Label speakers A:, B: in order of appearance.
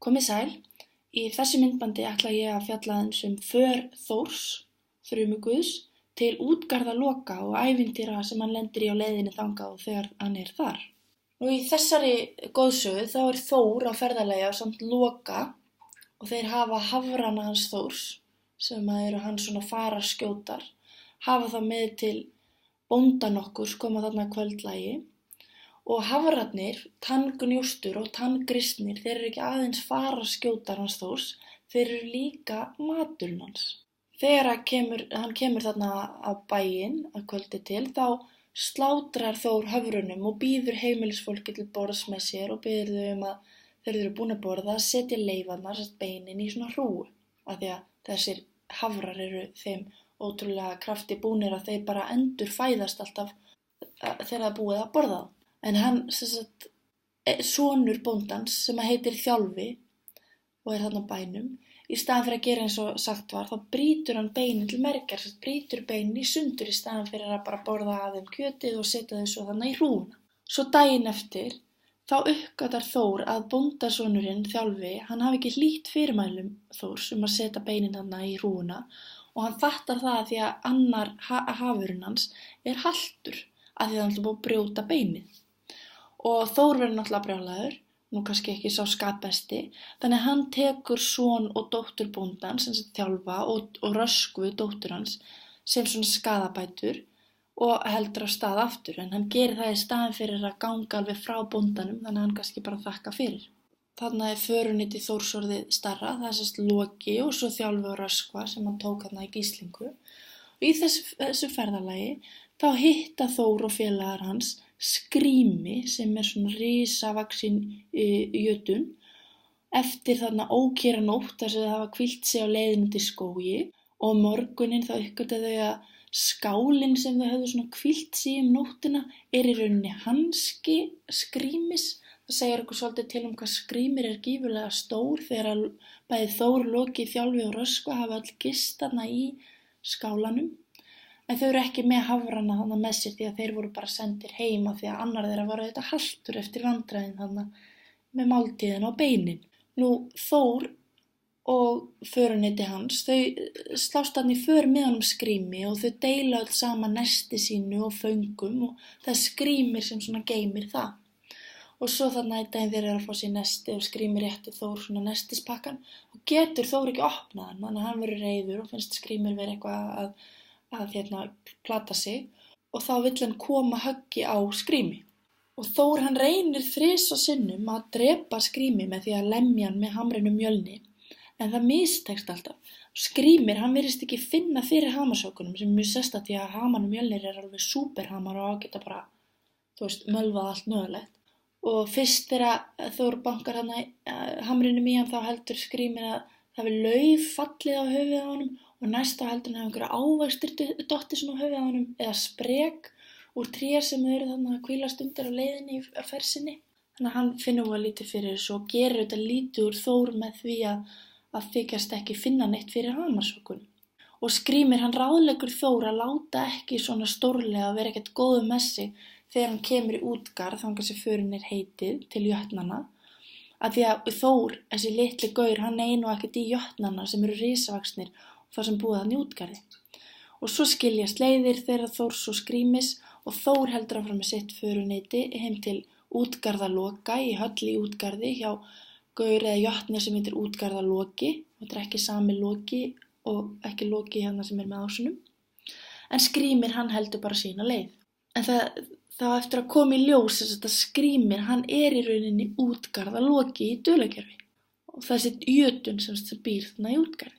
A: Komið sæl, í þessu myndbandi ætla ég að fjalla aðeins för Þórs, þrumuguðs, til útgarða Loka og ævintýra sem hann lendir í á leiðinni þangað og þegar hann þar. Í þessari goðsögu þá Þór á ferðalagi ásamt Loka og þeir hafa hafrana hans Þórs, sem eru hans svona faraskjótar, hafa það með til bónda nokkurs koma þarna að kvöldlagi. Og hafrarnir, tanngnjóstur og tanngrisnir, þeir eru ekki aðeins faraskjótar hans Þórs, þeir eru líka maturinn hans. Þegar hann kemur þarna á bæinn að kvöldi til, þá slátrar Þór höfrunum og býður heimilisfólki til borðs með sér og biður þau að þegar þau eru búin að borða að setja leifarnar, beinin í svona hrúgu. Af því að þessir hafrar eru þeim ótrúlega krafti búnir að þeir bara endurfæðast alltaf þegar það er búið að borða það. En hann, sonur bóndans sem heitir Þjálfi og þarna á bænum, í staðan fyrir að gera eins og sagt var, þá brýtur hann beinin til mergjar, brýtur beinin í sundur í staðan fyrir að bara borða af þeim kjötið og setja þau svo þannig í hrúguna. Svo daginn eftir, þá uppgötar Þór að bóndasonurinn Þjálfi, hann hafi ekki hlýtt fyrirmælum Þórs að setja beinin þarna í hrúguna og hann fattar það því að annar hafurinn hans haltur af því að hann búið að brjóta beinið. Og Þór verður náttúrulega brjálaður, nú kannski ekki sá skapbesti, þannig að hann tekur son og dóttur bóndans, sem Þjálfa og Röskvu, dóttur hans, sem svona skaðabætur og heldur af stað aftur, en hann gerir það í staðinn fyrir að ganga alveg frá bóndanum, þannig að hann kannski bara þakka fyrir. Þarna förunyti Þórs orðið starra, það Loki og svo Þjálfi og Röskva sem hann tók þarna í gíslingu. Og í þessu ferðalagi þá hitta Þór og félagar hans Skrými sem svona risavaxin jötun eftir þarna ókyrra nótt þar sem þau hafa hvílt sig á leiðinni til skógi og morguninn þá uppgötvuðu þau að skálinn sem þau höfðu svona hvílt sig nóttina í rauninni hanski Skrýmis. Það segir okkur svolítið til hvað Skrýmir gífurlega stór þegar bæði Þór, Loki, Þjálfi og Röskva hafa öll gist þarna í skálanum. En þau eru ekki með hafrana þarna með sér því að þeir voru bara sendir heima því að annar þeirra var auðvitað haltur eftir vandræðin þarna með máltíðina og beinin. Nú Þór og förunyti hans, þau slást þarna í för með honum Skrými og þau deila öll saman nesti sínu og föngum og það Skrýmir sem svona geymir það. Og svo þarna einn daginn þeir eru að fá sér nesti og Skrýmir réttir Þór svona nestispakkan og getur Þór ekki opnað hann, þannig að hann verður reiður og finnst Skrýmir vera eitthvað að plata sig og þá vill hann koma höggi á Skrými. Og Þór hann reynir þrisvar að drepa Skrými með því að lemja hann með hamrinum Mjölni, en það mistekst alltaf. Skrýmir hann virðist ekki finna fyrir hamarsókunum sem mjög sérstakt því að hamarnum Mjölnir alveg súperhamar og geta bara, mölvað allt mögulegt. Og fyrst þegar Þór bankar hann hamrinum í hann þá heldur Skrýmir að það við lauf fallið á höfuðið á honum og næsta heldur hann einhverja ávextir dottið svona á höfuðið á honum eða sprek úr tré sem þau eru þannig að hvílast undir á leiðinni á fersinni. Þannig að hann finnur að lítið fyrir þessu og gerir þetta lítið úr Þór með því að þykjast ekki finna neitt fyrir hamarsókun. Og Skrýmir hann ráðleggur Þór að láta ekki svona stórlega að vera ekkert góður með sig þegar hann kemur í útgarð þangað sem förin heitið til jötnanna. Að því að Þór, þessi litli gaur, hann nú ekkert í jötnanna sem eru risavaxnir og það sem búið hann í útgarði. Og svo skiljast leiðir þeirra Þórs og Skrýmis og Þór heldur áfram með sitt förunyti heim til útgarða Loka í höll í útgarði hjá gaur eða jötni sem heitir útgarða Loki. Þetta ekki sami Loki og ekki Loki hérna sem með ásunum. En Skrýmir hann heldur bara sína leið. En það eftir að koma í ljós að Skrýmir hann í rauninni útgarða Loki í dularkerfi og þessi jötun sem býr þarna í útgarði.